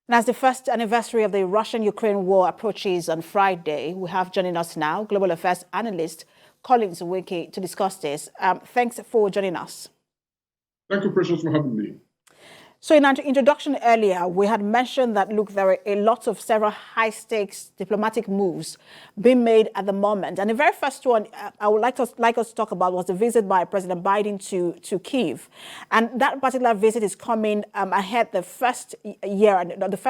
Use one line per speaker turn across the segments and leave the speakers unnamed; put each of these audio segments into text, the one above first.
And as the first anniversary of the Russian-Ukraine war approaches on Friday, we have joining us now Global Affairs Analyst Nweke to discuss this. Thanks for joining us.
Thank you, Precious, for having me.
So in our introduction earlier, we had mentioned that, look, there are a lot of several high-stakes diplomatic moves being made at the moment. And the very first one I would like us to talk about was the visit by President Biden to Kyiv. And that particular visit is coming ahead the first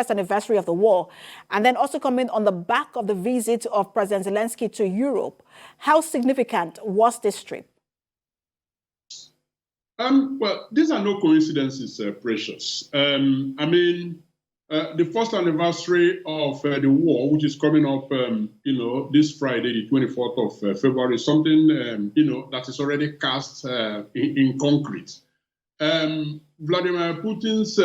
anniversary of the war, and then also coming on the back of the visit of President Zelensky to Europe. How significant was this trip?
Well, these are no coincidences, Precious. The first anniversary of the war, which is coming up, this Friday, the 24th of February, is something, that is already cast in concrete. Vladimir Putin's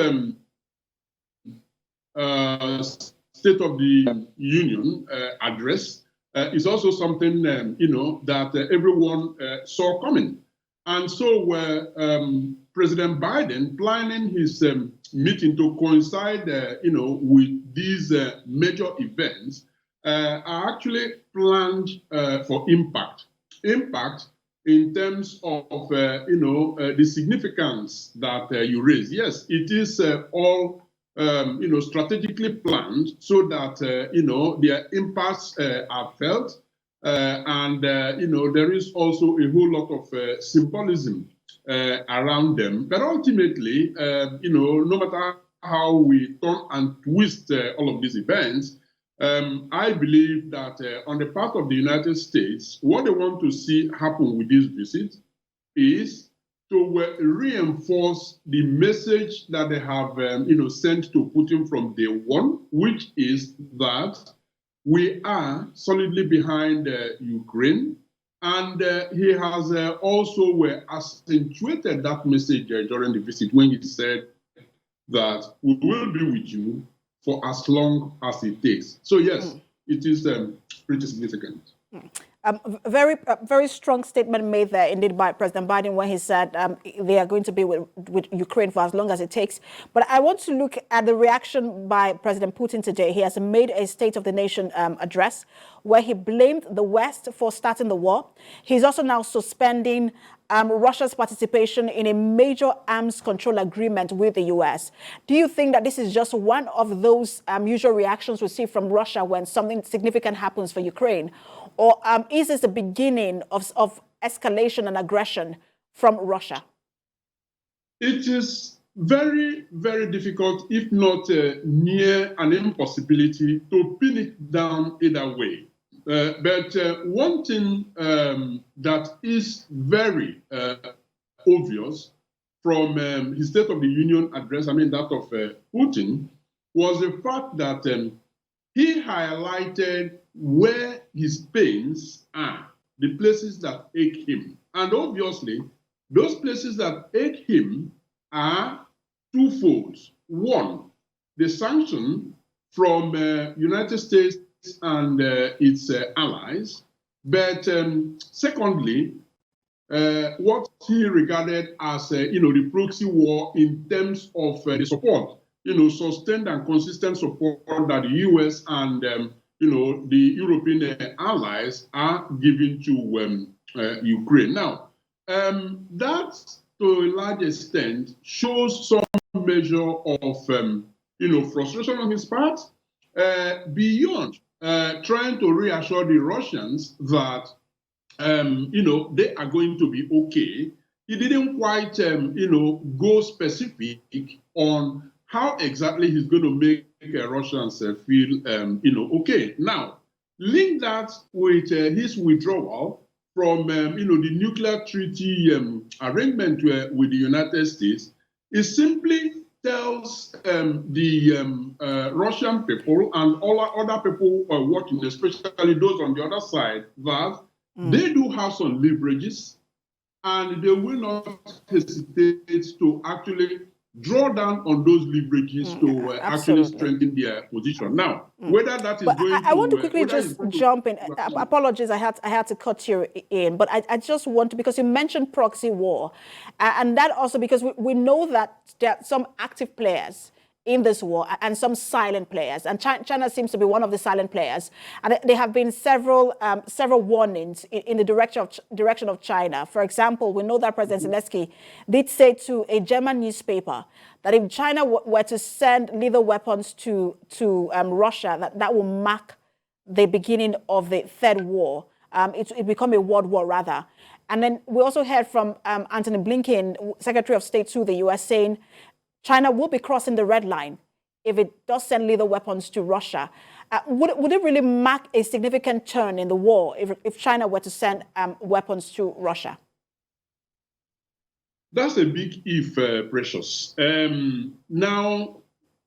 State of the Union address is also something, that everyone saw coming. And so President Biden planning his meeting to coincide, with these major events are actually planned for impact. Impact in terms of, the significance that you raise. Yes, it is all, strategically planned so that, their impacts are felt. There is also a whole lot of symbolism around them. But ultimately, no matter how we turn and twist all of these events, I believe that on the part of the United States, what they want to see happen with this visit is to reinforce the message that they have, sent to Putin from day one, which is that we are solidly behind Ukraine, and he has also accentuated that message during the visit when he said that we will be with you for as long as it takes. So yes, it is pretty significant.
Very strong statement made there indeed by President Biden when he said they are going to be with Ukraine for as long as it takes. But I want to look at the reaction by President Putin today. He has made a State of the Nation address where he blamed the West for starting the war. He's also now suspending Russia's participation in a major arms control agreement with the U.S. Do you think that this is just one of those usual reactions we see from Russia when something significant happens for Ukraine? Or is this the beginning of escalation and aggression from Russia?
It is very, very difficult, if not near an impossibility, to pin it down either way. But one thing that is very obvious from his State of the Union address, that of Putin, was the fact that he highlighted where his pains are, the places that ache him. And obviously, those places that ache him are twofold. One, the sanction from United States and its allies. But secondly, what he regarded as, the proxy war in terms of the support, sustained and consistent support that the U.S. and the European allies are giving to Ukraine. Now, that to a large extent shows some measure of, frustration on his part, beyond trying to reassure the Russians that, they are going to be okay. He didn't quite, go specific on how exactly he's going to make Russians feel, okay. Now, link that with his withdrawal from, the nuclear treaty arrangement with the United States. It simply tells the Russian people and all other people watching, especially those on the other side, that they do have some leverages, and they will not hesitate to actually draw down on those leverages to actually strengthen their position. Now, whether that is going to...
I want to quickly just jump in. Apologies, I had to cut you in, but I just want to, because you mentioned proxy war, and that also because we know that there are some active players in this war and some silent players. And China seems to be one of the silent players. And there have been several warnings in the direction of China. For example, we know that President Zelensky did say to a German newspaper that if China were to send lethal weapons to Russia, that will mark the beginning of the third war. It become a world war, rather. And then we also heard from Antony Blinken, Secretary of State to the U.S., saying China will be crossing the red line if it does send lethal weapons to Russia. Would it really mark a significant turn in the war if China were to send weapons to Russia?
That's a big if, Precious. Now,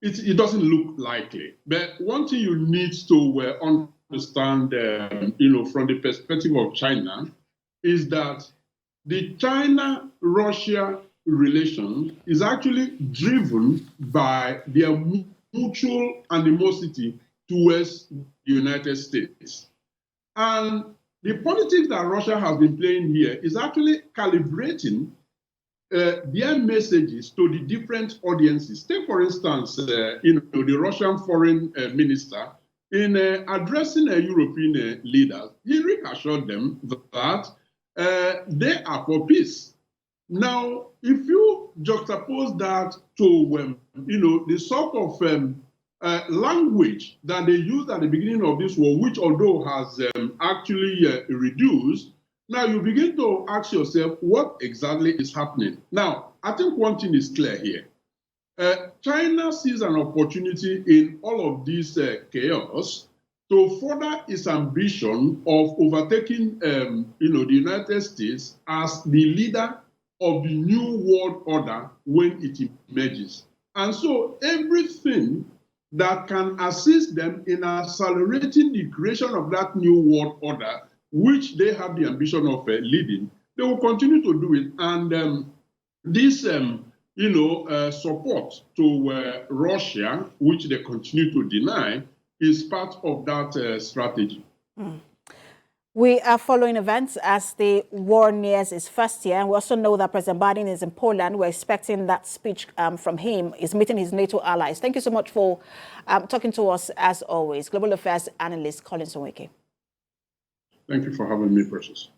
it doesn't look likely. But one thing you need to understand, from the perspective of China, is that the China-Russia relation is actually driven by their mutual animosity towards the United States. And the politics that Russia has been playing here is actually calibrating their messages to the different audiences. Take, for instance, the Russian foreign minister, in addressing European leaders, he reassured them that they are for peace. Now, if you juxtapose that to, the sort of language that they used at the beginning of this war, which although has actually reduced, now you begin to ask yourself what exactly is happening. Now, I think one thing is clear here. China sees an opportunity in all of this chaos to further its ambition of overtaking, the United States as the leader of the new world order when it emerges. And so everything that can assist them in accelerating the creation of that new world order, which they have the ambition of leading, they will continue to do it. And this, support to Russia, which they continue to deny, is part of that strategy.
Mm. We are following events as the war nears its first year. And we also know that President Biden is in Poland. We're expecting that speech from him. He's meeting his NATO allies. Thank you so much for talking to us, as always. Global Affairs Analyst Collins Nweke.
Thank you for having me, Precious.